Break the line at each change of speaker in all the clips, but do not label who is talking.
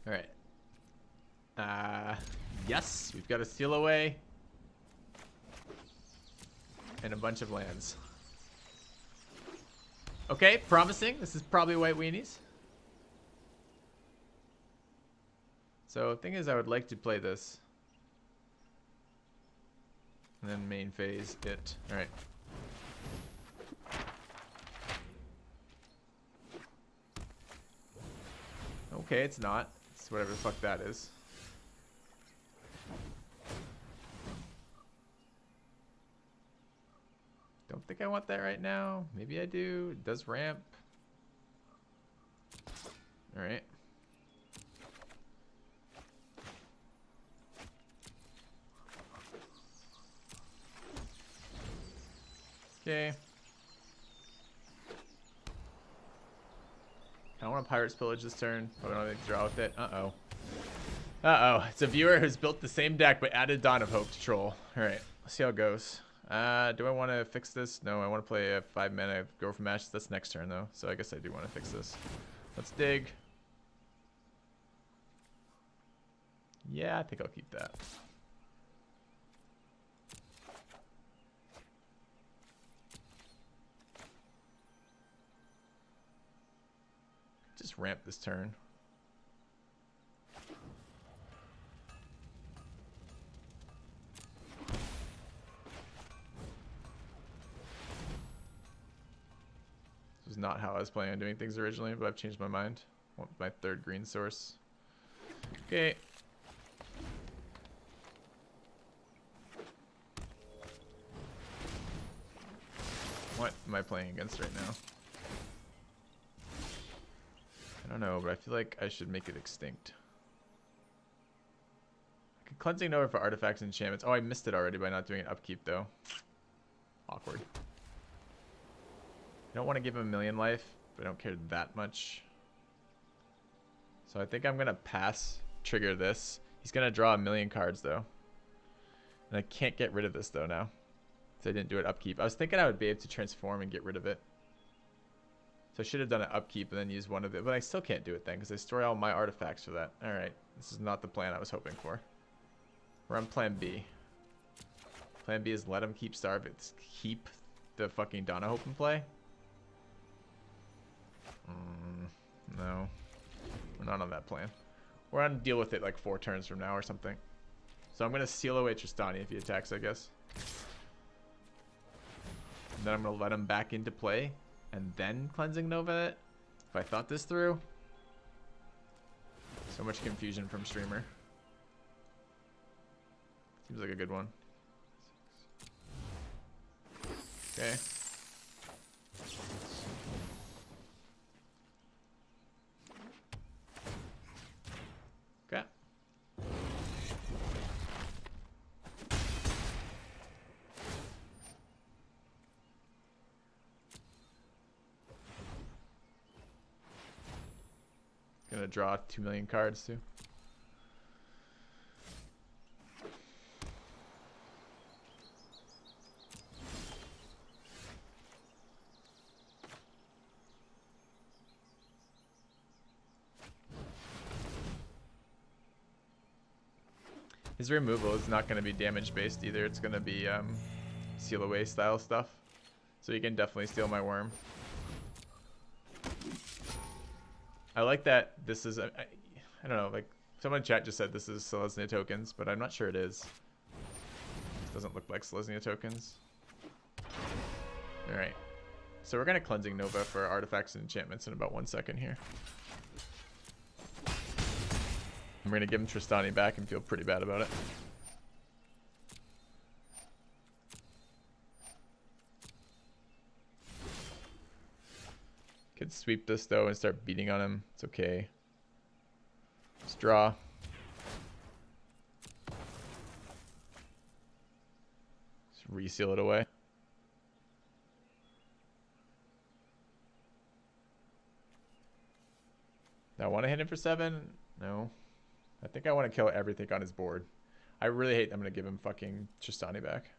All right. Yes, we've got a seal away and a bunch of lands. Okay, promising. This is probably white weenies. So the thing is, I would like to play this. And then main phase it. All right. Okay, it's not. It's whatever the fuck that is. Don't think I want that right now. Maybe I do. It does ramp. All right. Okay. I want a Pirate's Pillage this turn, but I don't think draw with it. Uh-oh. Uh-oh. It's a viewer who's built the same deck but added Dawn of Hope to troll. Alright, let's see how it goes. Do I want to fix this? No, I want to play a 5-mana go for match. That's next turn, though, so I guess I do want to fix this. Let's dig. Yeah, I think I'll keep that. Just ramp this turn. This was not how I was planning on doing things originally, but I've changed my mind. I want my third green source. Okay. What am I playing against right now? I don't know, but I feel like I should make it extinct. Cleansing Nova for artifacts and enchantments. Oh, I missed it already by not doing an upkeep, though. Awkward. I don't want to give him a million life, but I don't care that much. So I think I'm going to pass, trigger this. He's going to draw a million cards, though. And I can't get rid of this, though, now. So I didn't do it upkeep. I was thinking I would be able to transform and get rid of it. So I should have done an upkeep and then use one of it. But I still can't do it then because I store all my artifacts for that. Alright. This is not the plan I was hoping for. We're on plan B. Plan B is let him keep keep the fucking Donna Hope in play. No. We're not on that plan. We're on deal with it like 4 turns from now or something. So I'm going to seal away Tristani if he attacks, I guess. And then I'm going to let him back into play. And then Cleansing Nova it. If I thought this through. So much confusion from streamer. Seems like a good one. Okay. Okay. Gonna draw 2 million cards too. His removal is not going to be damage based either. It's going to be seal away style stuff. So you can definitely steal my worm. I like that this is, I don't know, like someone in chat just said this is Selesnya tokens, but I'm not sure it is. It doesn't look like Selesnya tokens. Alright. So we're going to Cleansing Nova for artifacts and enchantments in about 1 second here. I'm going to give him Tristani back and feel pretty bad about it. Could sweep this though and start beating on him. It's okay. Just draw. Just reseal it away. Do I want to hit him for 7? No. I think I want to kill everything on his board. I really hate I'm going to give him fucking Tristani back.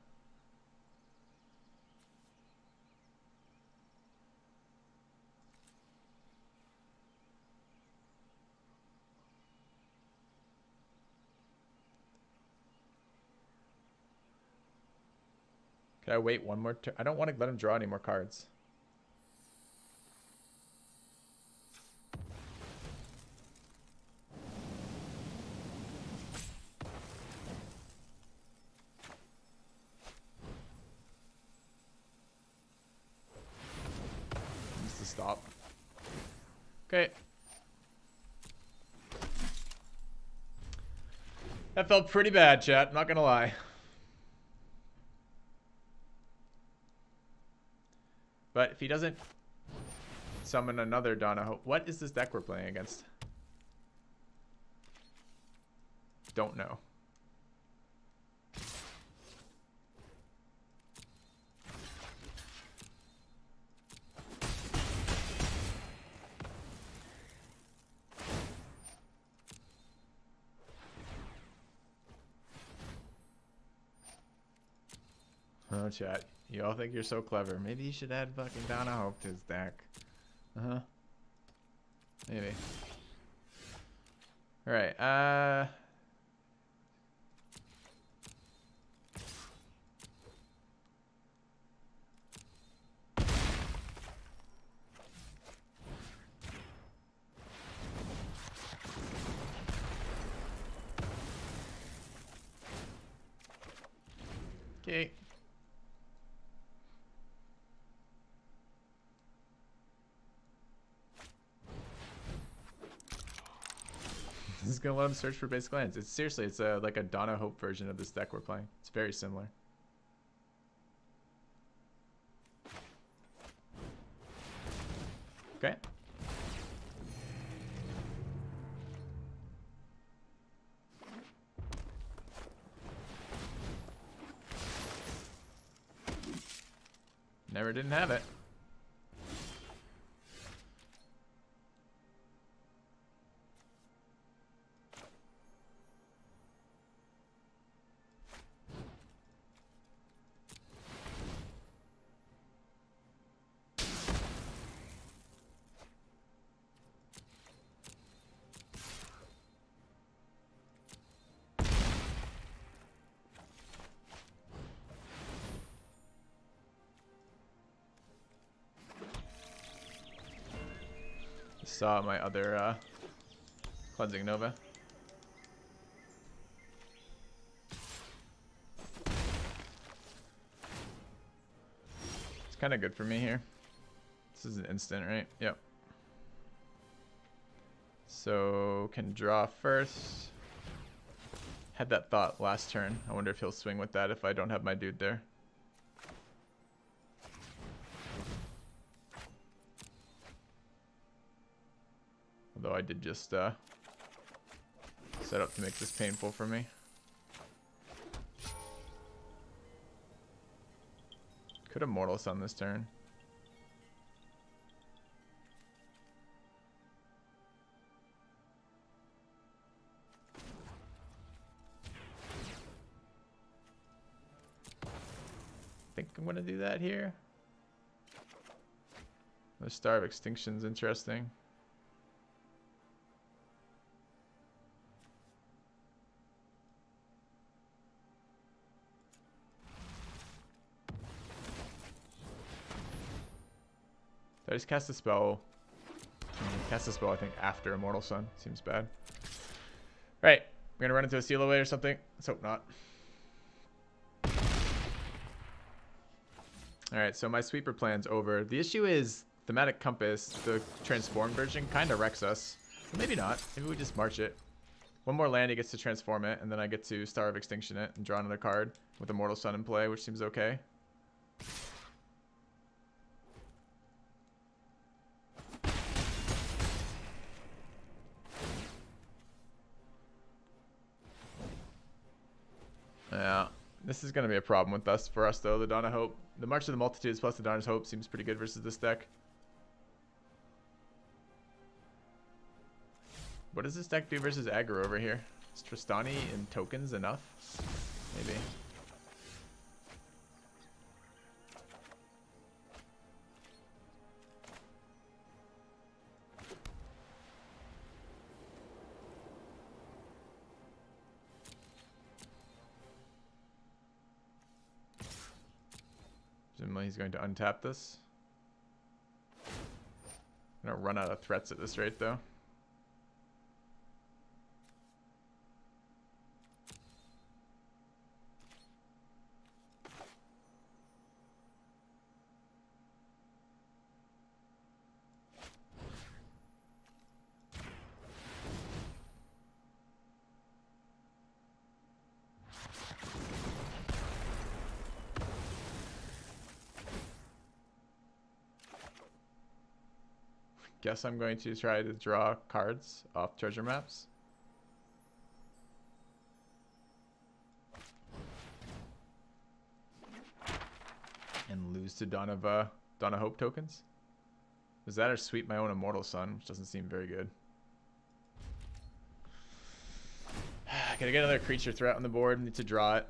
Can I wait one more turn? I don't want to let him draw any more cards. Needs to stop. Okay. That felt pretty bad, chat. Not gonna lie. But if he doesn't summon another Donna Hope, what is this deck we're playing against? Don't know. Oh, chat. You all think you're so clever. Maybe you should add fucking Donna Hope to his deck. Uh-huh. Maybe. Alright, okay. This is gonna let him search for basic lands. It's seriously, it's like a Donna Hope version of this deck we're playing. It's very similar. Okay. Never didn't have it. Saw my other Cleansing Nova. It's kind of good for me here. This is an instant, right? Yep. So can draw first. Had that thought last turn. I wonder if he'll swing with that if I don't have my dude there. Although I did just set up to make this painful for me. Could have Mortal Sun this turn. I think I'm gonna do that here. The Star of Extinction's interesting. Did I just cast a spell? Cast a spell, I think, after Immortal Sun. Seems bad. Right. We're gonna run into a Seal Away or something. Let's hope not. Alright, so my sweeper plan's over. The issue is Thematic Compass, the transformed version, kind of wrecks us. But maybe not. Maybe we just march it. One more land, he gets to transform it, and then I get to Star of Extinction it and draw another card with Immortal Sun in play, which seems okay. Yeah, this is going to be a problem for us though. The Dawn of Hope, the March of the Multitudes plus the Dawn of Hope seems pretty good versus this deck. What does this deck do versus aggro over here? Is Tristani and tokens enough? Maybe. Assuming he's going to untap this. I'm gonna run out of threats at this rate though. Guess I'm going to try to draw cards off treasure maps. And lose to Dawn of Hope tokens. Was that or sweep my own Immortal Sun, which doesn't seem very good. Gotta get another creature threat on the board. Need to draw it.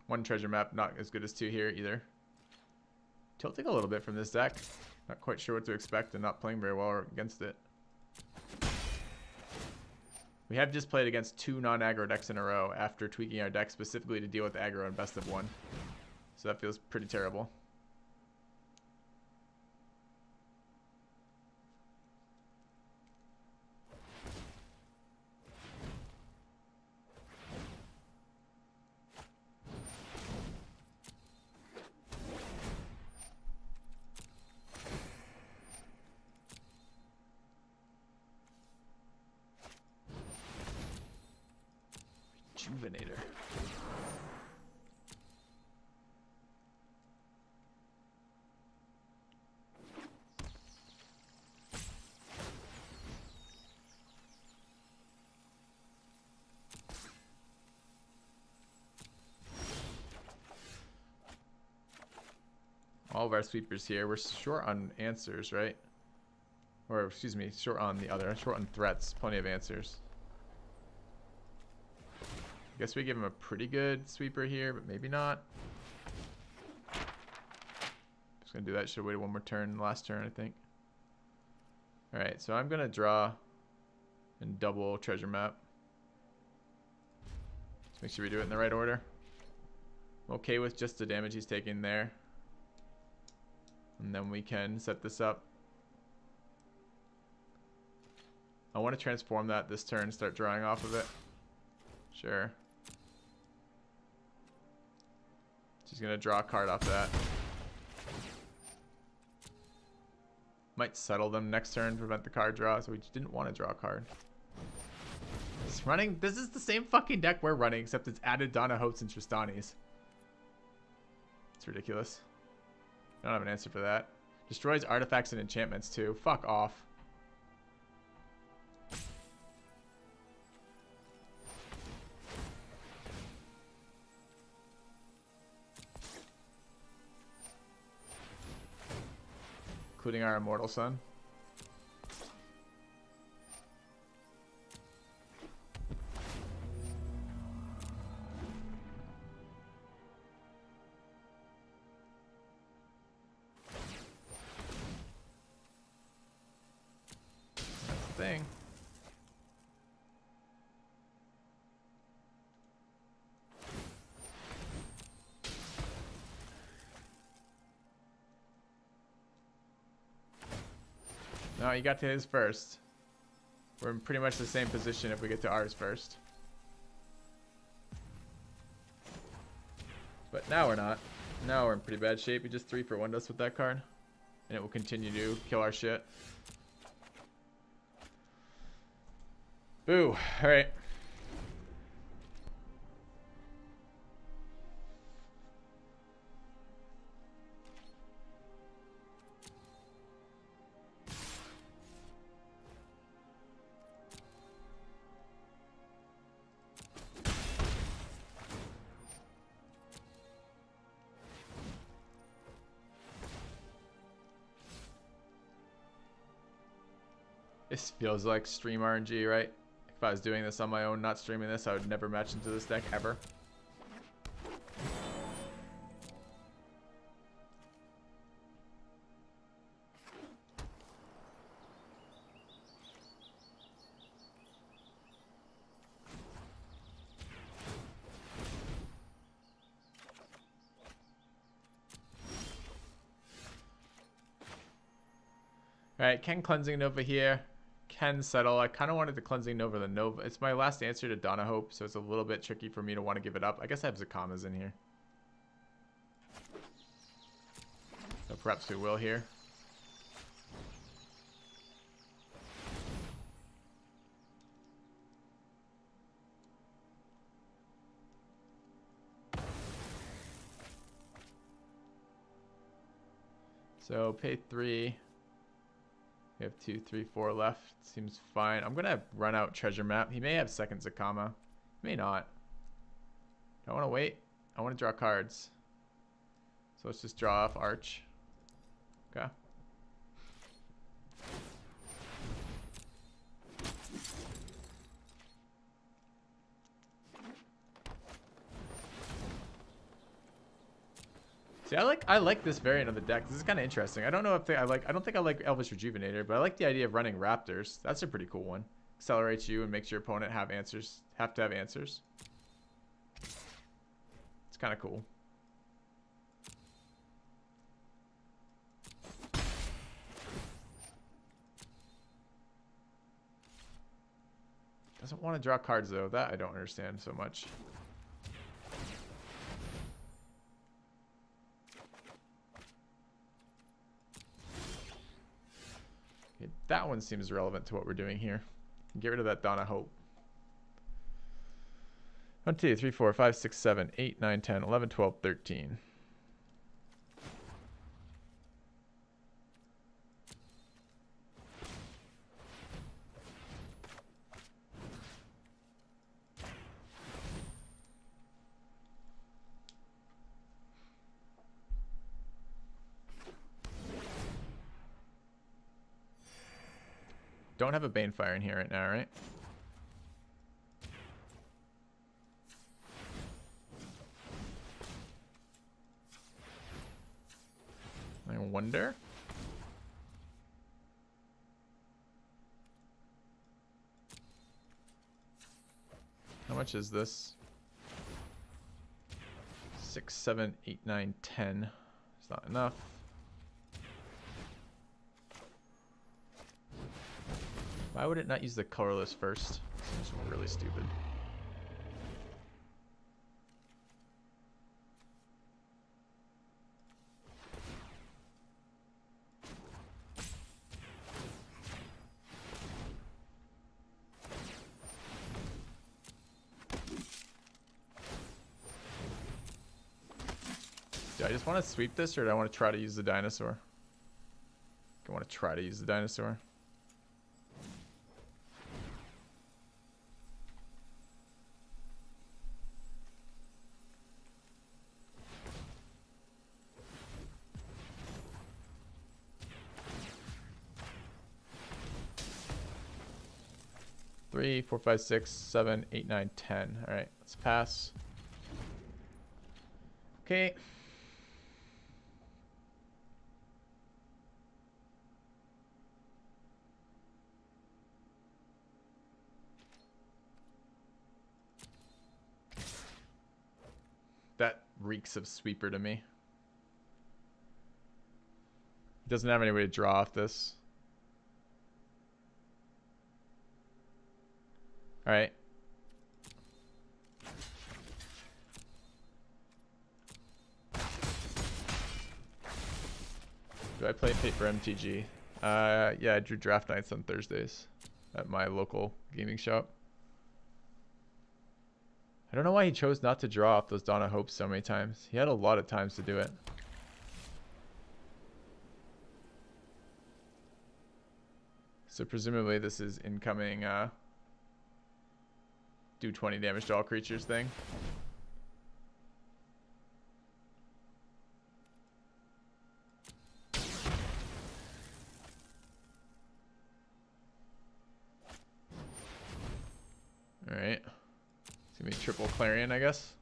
One treasure map, not as good as two here either. Tilting a little bit from this deck. Not quite sure what to expect and not playing very well against it. We have just played against two non-aggro decks in a row after tweaking our deck specifically to deal with aggro in best of one. So that feels pretty terrible. Rejuvenator. All of our sweepers here. We're short on answers, right? Or excuse me, short on the other. Short on threats. Plenty of answers. I guess we give him a pretty good sweeper here, but maybe not. Just gonna do that. Should have waited one more turn. Last turn, I think. Alright, so I'm gonna draw and double treasure map. Let's make sure we do it in the right order. I'm okay with just the damage he's taking there. And then we can set this up. I want to transform that this turn, start drawing off of it. Sure. She's going to draw a card off that. Might settle them next turn, prevent the card draw, so we just didn't want to draw a card. It's running. This is the same fucking deck we're running, except it's added Dawn of Hope and Tristanis. It's ridiculous. I don't have an answer for that. Destroys artifacts and enchantments too. Fuck off. Including our Immortal Sun. That's the thing. No, you got to his first. We're in pretty much the same position if we get to ours first. But now we're not. Now we're in pretty bad shape. We just 3-for-1'd us with that card. And it will continue to kill our shit. Boo. Alright. This feels like stream RNG, right? If I was doing this on my own, not streaming this, I would never match into this deck ever. Alright, Ken Cleansing Nova here. Ken Settle. I kind of wanted the Cleansing Nova the Nova. It's my last answer to Donna Hope, so it's a little bit tricky for me to want to give it up. I guess I have Zakamas in here. So perhaps we will here. So pay 3. We have 2, 3, 4 left. Seems fine. I'm gonna run out treasure map. He may have second Zakama. May not. Do I want to wait? I want to draw cards. So let's just draw off Arch. Okay. See, I like this variant of the deck. This is kind of interesting. I don't know if I don't think I like Elvish Rejuvenator, but I like the idea of running Raptors. That's a pretty cool one. Accelerates you and makes your opponent have to have answers. It's kind of cool. Doesn't want to draw cards though. That I don't understand so much. Okay, that one seems relevant to what we're doing here. Get rid of that Donna Hope. 1, 2, 3, 4, 5, 6, 7, 8, 9, 10, 11, 12, 13. Don't have a Banefire in here right now, right? I wonder. How much is this? 6, 7, 8, 9, 10. It's not enough. Why would it not use the colorless first? Seems really stupid. Do I just want to sweep this, or do I want to try to use the dinosaur? I want to try to use the dinosaur. Three, 4, 5, 6, 7, 8, 9, 10. All right, let's pass. Okay. That reeks of sweeper to me. He doesn't have any way to draw off this. All right. Do I play Paper MTG? Yeah, I drew draft nights on Thursdays at my local gaming shop. I don't know why he chose not to draw off those Donna Hopes so many times. He had a lot of times to do it. So presumably this is incoming do 20 damage to all creatures thing. Alright. It's gonna be triple Clarion, I guess.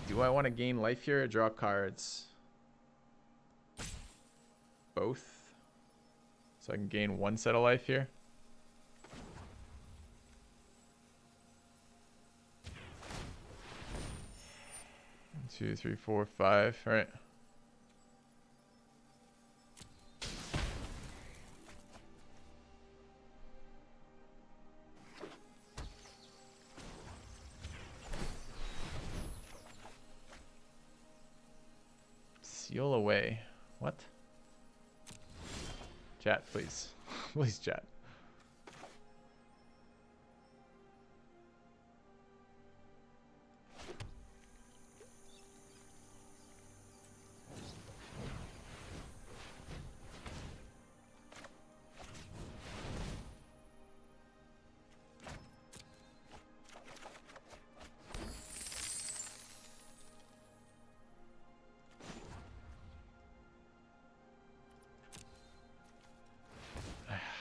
Do I want to gain life here or draw cards? Both. So I can gain one set of life here. 1, 2, 3, 4, 5. All right. Seal away. What? Chat, please. Please, chat.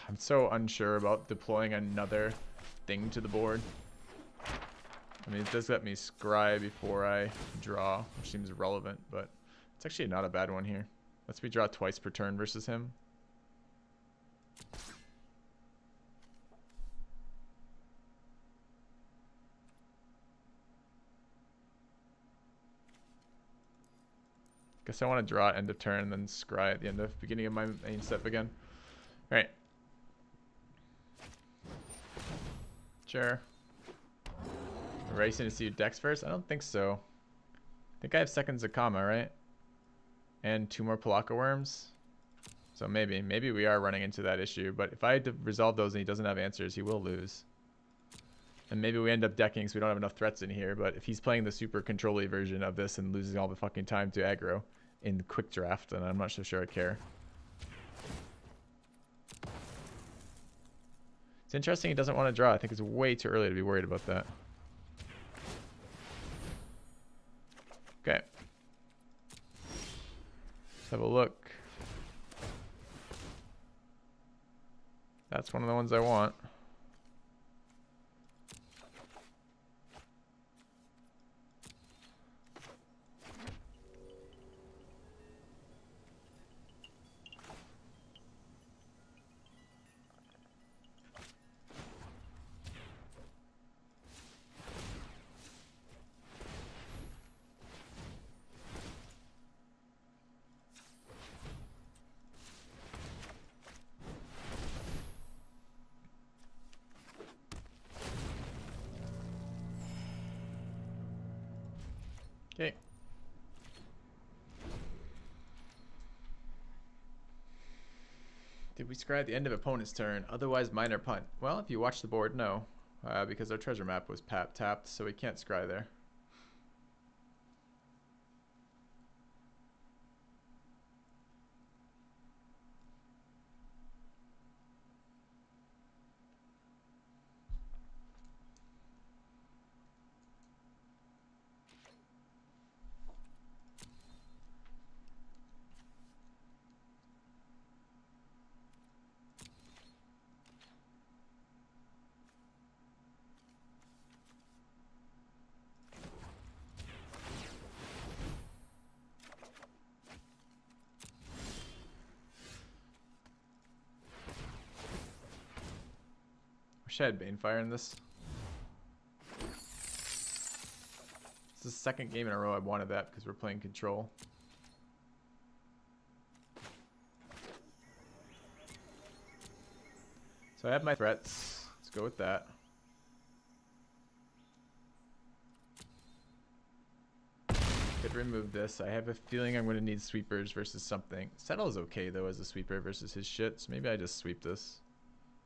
I'm so unsure about deploying another thing to the board. I mean, it does let me scry before I draw, which seems relevant, but it's actually not a bad one here. Lets me draw twice per turn versus him. Guess I want to draw end of turn, then scry at the end of beginning of my main step again. All right. Sure. Racing to see decks first? I don't think so. I think I have second Zakama, right? And 2 more Palaka Worms. So maybe we are running into that issue. But if I resolve those and he doesn't have answers, he will lose. And maybe we end up decking so we don't have enough threats in here. But if he's playing the super control-y version of this and losing all the fucking time to aggro in quick draft, then I'm not so sure I care. It's interesting he doesn't want to draw. I think it's way too early to be worried about that. Okay. Let's have a look. That's one of the ones I want. Okay. Did we scry at the end of opponent's turn? Otherwise, minor punt. Well, if you watch the board, no. Because our treasure map was tapped, so we can't scry there. Wish I had Banefire in this. It's the second game in a row I wanted that because we're playing control. So I have my threats. Let's go with that. Could remove this. I have a feeling I'm going to need sweepers versus something. Settle is okay though as a sweeper versus his shit, so maybe I just sweep this.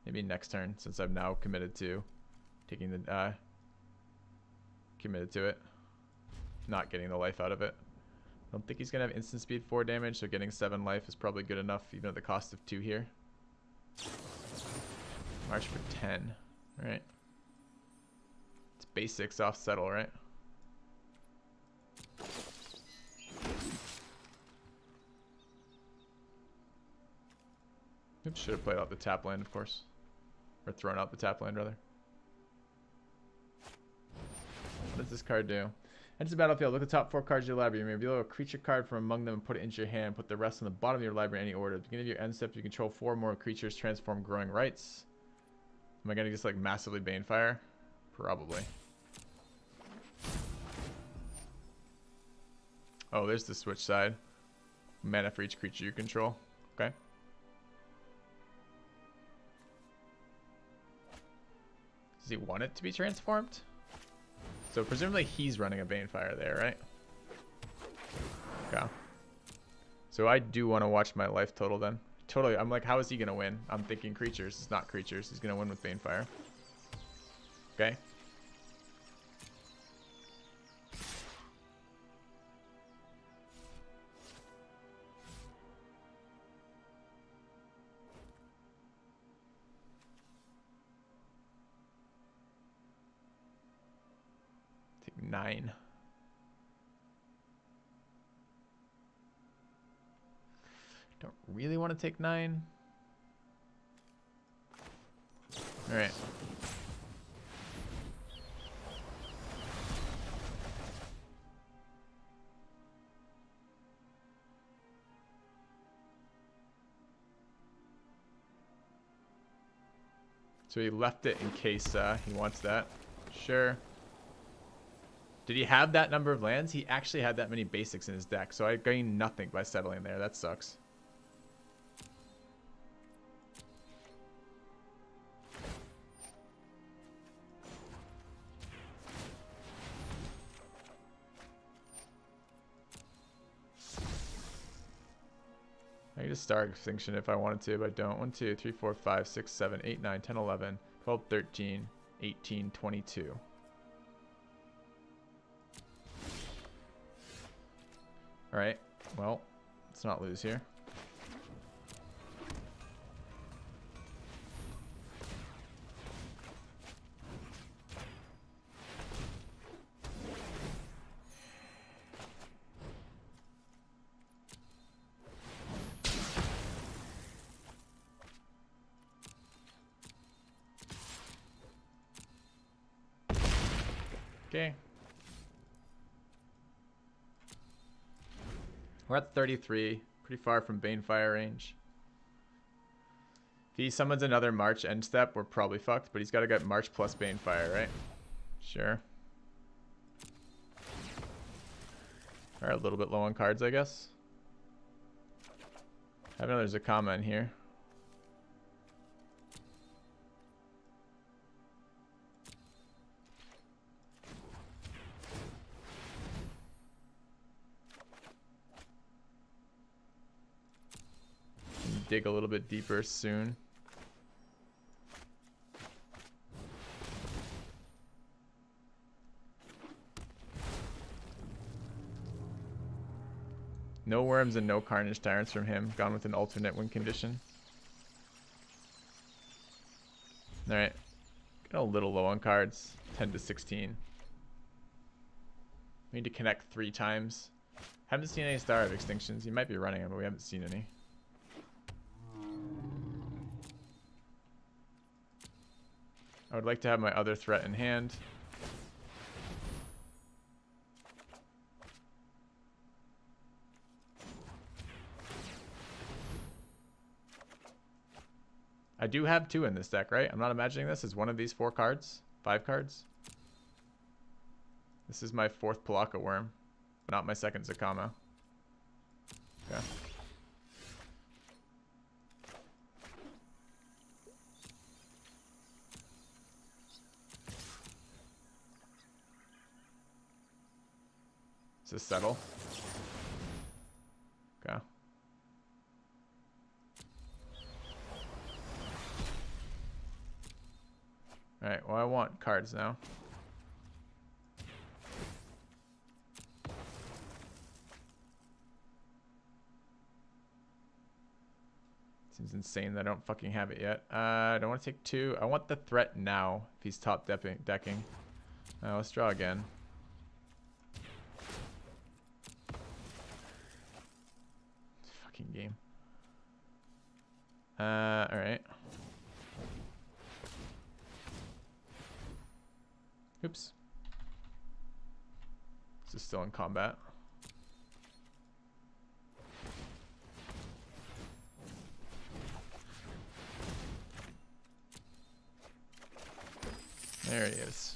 Maybe next turn, since I've now committed to taking the committed to it, not getting the life out of it. I don't think he's gonna have instant speed 4 damage, so getting 7 life is probably good enough, even at the cost of 2 here. March for 10. All right. It's basics off settle, right? Oops, should have played out the tap land, of course. Or thrown out the tap land, rather. What does this card do? Enter the battlefield. Look at the top 4 cards of your library. You may reveal a creature card from among them and put it into your hand. Put the rest on the bottom of your library in any order. At the beginning of your end step, you control 4 more creatures. Transform Growing Rights. Am I going to just like massively Banefire? Probably. Oh, there's the switch side. Mana for each creature you control. Okay. Does he want it to be transformed? So presumably he's running a Banefire there, right? Okay. So I do want to watch my life total then. Totally. I'm like, how is he going to win? I'm thinking creatures. It's not creatures. He's going to win with Banefire. Okay. Take 9. Don't really want to take 9. All right. So he left it in case he wants that. Sure. Did he have that number of lands? He actually had that many basics in his deck, so I gained nothing by settling there. That sucks. I can just Star Extinction if I wanted to, but I don't. 1, 2, 3, 4, 5, 6, 7, 8, 9, 10, 11, 12, 13, 18, 22. Alright, well, let's not lose here. Okay. We're at 33, pretty far from Banefire range. If he summons another March end step, we're probably fucked, but he's got to get March plus Banefire, right? Sure. We're a little bit low on cards, I guess. Have another Zakama in here. Dig a little bit deeper soon. No worms and no Carnage Tyrants from him. Gone with an alternate win condition. Alright. Got a little low on cards. 10 to 16. We need to connect 3 times. Haven't seen any Star of Extinctions. You might be running them, but we haven't seen any. I would like to have my other threat in hand. I do have 2 in this deck, right? I'm not imagining this as one of these 4 cards. 5 cards. This is my 4th Palaka Worm, not my 2nd Zakama. Okay. Does this settle? Okay. Alright, well I want cards now. Seems insane that I don't fucking have it yet. I don't want to take 2. I want the threat now if he's top decking. Let's draw again. Fucking game. Alright. Oops. This is still in combat. There he is.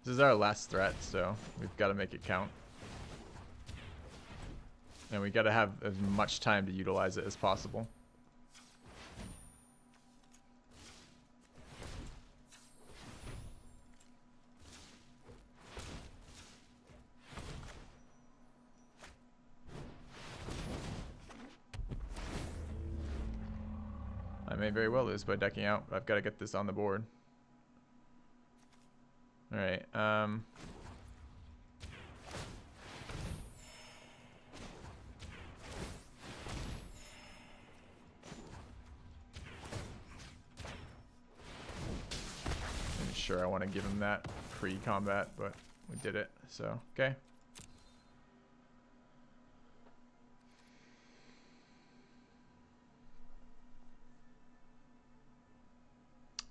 This is our last threat, so we've got to make it count. And we got to have as much time to utilize it as possible. may very well lose by decking out, but I've got to get this on the board. Alright, I'm sure I want to give him that pre-combat, but we did it, so, okay.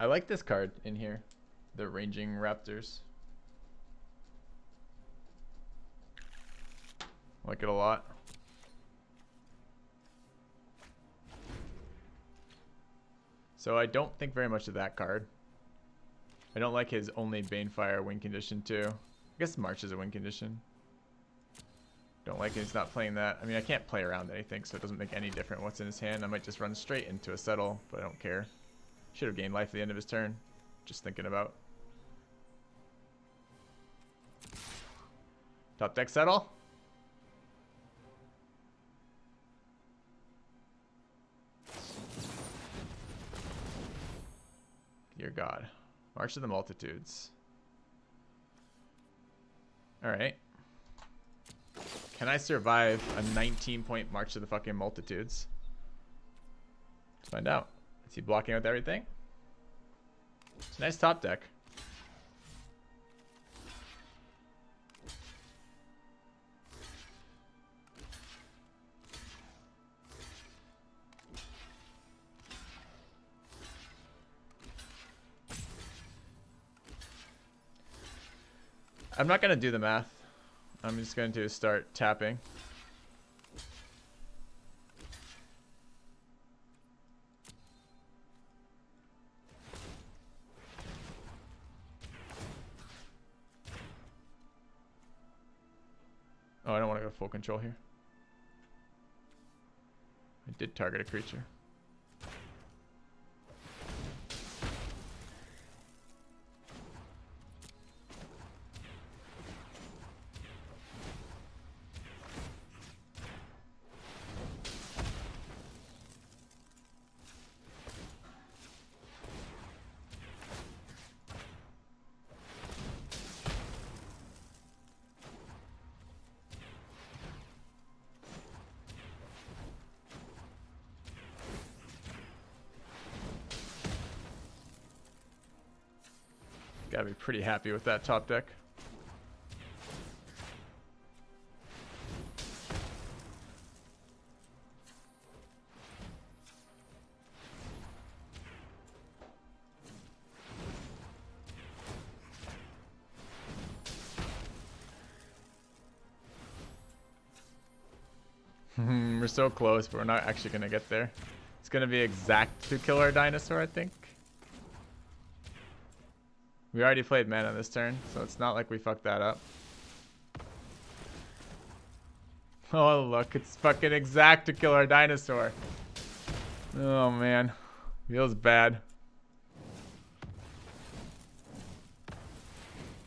I like this card in here, the Ranging Raptors. Like it a lot. So I don't think very much of that card. I don't like his only Banefire win condition too. I guess March is a win condition. Don't like it, he's not playing that. I mean, I can't play around anything, so it doesn't make any difference what's in his hand. I might just run straight into a settle, but I don't care. Should have gained life at the end of his turn. Just thinking about. Top deck settle. Dear God. March of the Multitudes. Alright. Can I survive a 19-point March of the fucking Multitudes? Let's find out. Is he blocking with everything? It's a nice top deck. I'm not going to do the math. I'm just going to start tapping. Oh, I don't want to go full control here. I did target a creature. Gotta be pretty happy with that top deck. We're so close, but we're not actually gonna get there. It's gonna be exact to kill our dinosaur, I think. We already played mana this turn, so it's not like we fucked that up. Oh, look, it's fucking exact to kill our dinosaur. Oh, man. Feels bad.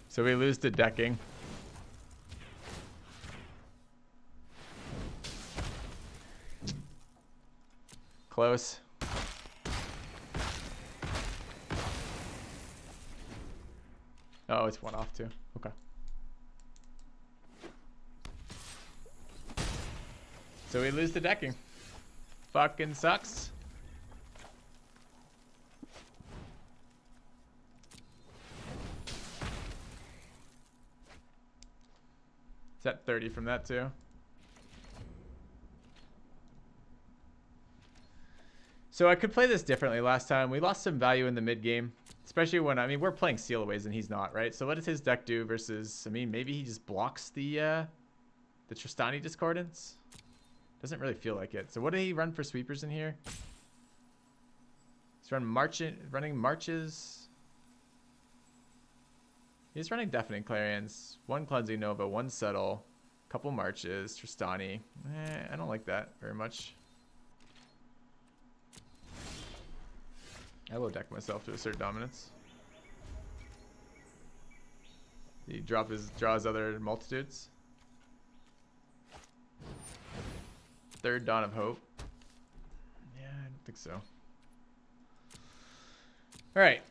So we lose to decking. Close. Oh, it's one off too. Okay. So we lose the decking. Fucking sucks. Is that 30 from that too? So I could play this differently last time. We lost some value in the mid game. Especially when, I mean, we're playing Sealaways and he's not, right? So what does his deck do versus, I mean, maybe he just blocks the Tristani Discordance? Doesn't really feel like it. So what did he run for sweepers in here? He's running marches. He's running Deafening Clarions, 1 Cleansing Nova, 1 Settle, couple marches, Tristani. I don't like that very much. I will deck myself to assert dominance. He draws other multitudes. Third Dawn of Hope. Yeah, I don't think so. All right.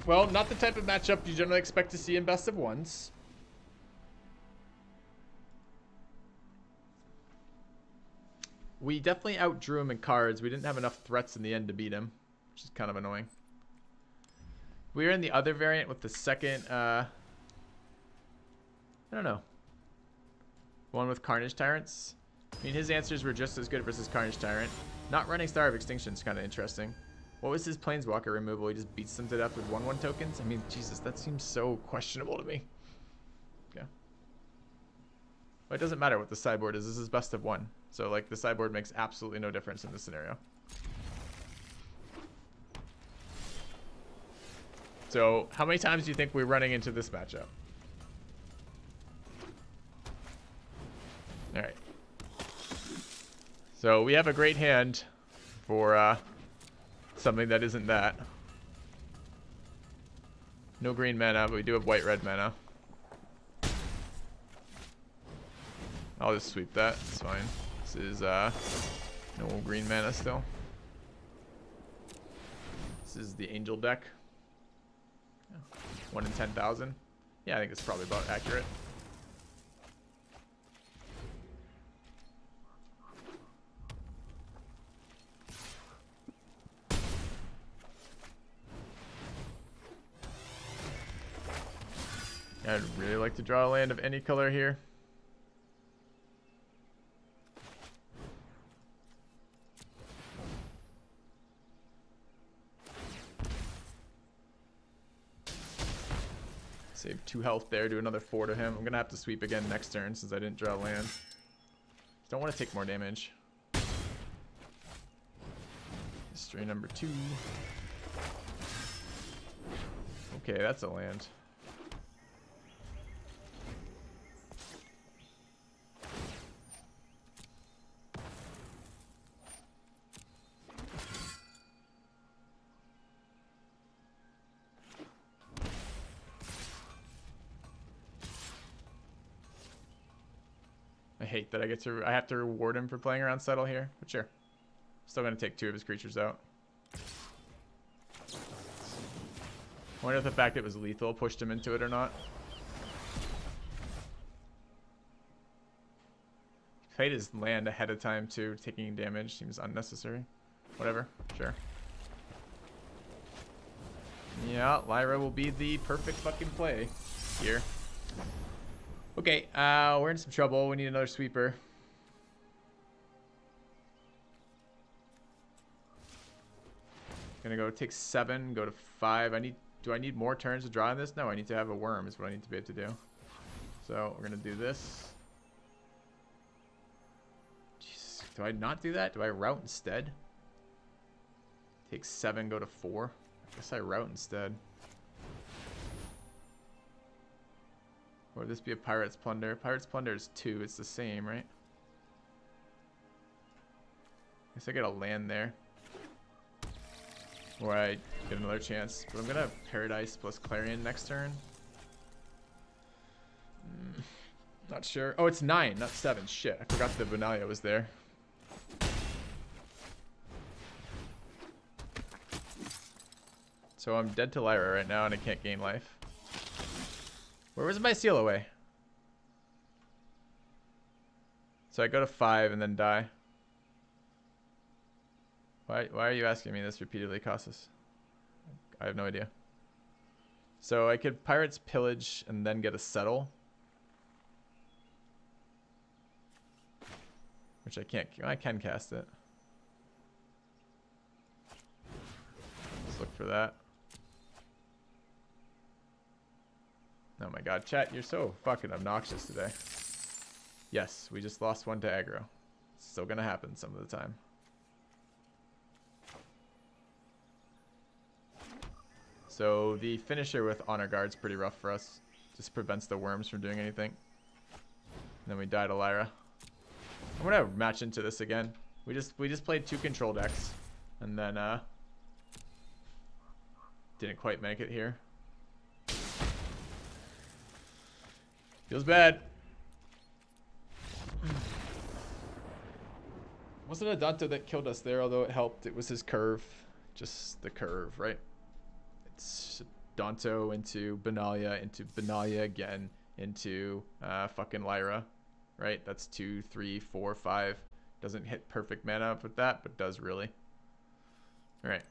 Well, not the type of matchup you generally expect to see in best of ones. We definitely outdrew him in cards. We didn't have enough threats in the end to beat him, which is kind of annoying. We were in the other variant with the second, I don't know. One with Carnage Tyrants. I mean, his answers were just as good versus Carnage Tyrant. Not running Star of Extinction is kind of interesting. What was his Planeswalker removal? He just beats them to death with 1/1 tokens? I mean, Jesus, that seems so questionable to me. Yeah. But it doesn't matter what the sideboard is. This is best of one. So, like, the sideboard makes absolutely no difference in this scenario. So, how many times do you think we're running into this matchup? Alright. So, we have a great hand for something that isn't that. No green mana, but we do have white-red mana. I'll just sweep that. It's fine. This is no green mana still. This is the Angel deck. 1 in 10,000. Yeah, I think it's probably about accurate. I'd really like to draw a land of any color here. Save 2 health there, do another 4 to him. I'm gonna have to sweep again next turn since I didn't draw land. Don't want to take more damage. History number 2. Okay, that's a land. I hate that I have to reward him for playing around Settle here, but sure. Still gonna take 2 of his creatures out. I wonder if the fact it was lethal pushed him into it or not. He played his land ahead of time too, taking damage seems unnecessary. Whatever, sure. Yeah, Lyra will be the perfect fucking play here. Okay, we're in some trouble. We need another sweeper. Gonna go take 7, go to 5. Do I need more turns to draw on this? No, I need to have a worm is what I need to be able to do. So we're gonna do this. Jesus, do I not do that? Do I route instead? Take 7, go to 4. I guess I route instead. Or would this be a Pirate's Plunder? Pirate's Plunder is 2. It's the same, right? I guess I get a land there. Or I get another chance. But I'm going to have Paradise plus Clarion next turn. Not sure. Oh, it's 9, not 7. Shit, I forgot the Benalia was there. So I'm dead to Lyra right now and I can't gain life. Where was my seal away? So I go to 5 and then die. Why are you asking me this repeatedly, Casas? I have no idea. So I could Pirate's Pillage and then get a Settle. Which I can't. I can cast it. Let's look for that. Oh my god, chat, you're so fucking obnoxious today. Yes, we just lost 1 to aggro. It's still gonna happen some of the time. So the finisher with Honor Guard's pretty rough for us. Just prevents the worms from doing anything. And then we die to Lyra. I'm gonna match into this again. We just played 2 control decks. And then didn't quite make it here. Feels bad. Wasn't a Dante that killed us there, although it helped. It was his curve. just the curve, right? It's Danto into Benalia again, into fucking Lyra, right? That's 2, 3, 4, 5. Doesn't hit perfect mana with that, but does really. All right.